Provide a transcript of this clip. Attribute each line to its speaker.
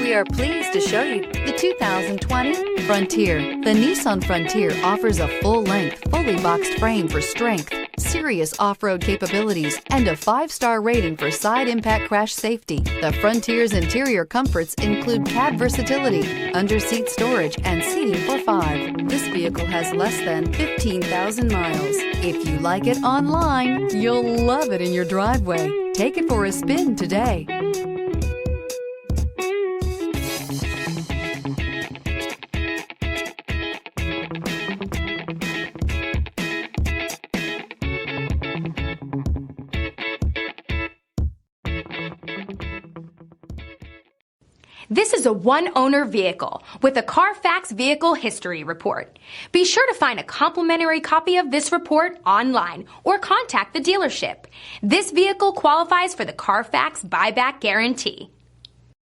Speaker 1: We are pleased to show you the 2020 Frontier. The Nissan Frontier offers a full-length, fully boxed frame for strength, serious off-road capabilities, and a 5-star rating for side impact crash safety. The Frontier's interior comforts include cab versatility, under-seat storage, and seating for 5. This vehicle has less than 15,000 miles. If you like it online, you'll love it in your driveway. Take it for a spin today.
Speaker 2: This is a one-owner vehicle with a Carfax Vehicle History Report. Be sure to find a complimentary copy of this report online or contact the dealership. This vehicle qualifies for the Carfax Buyback Guarantee.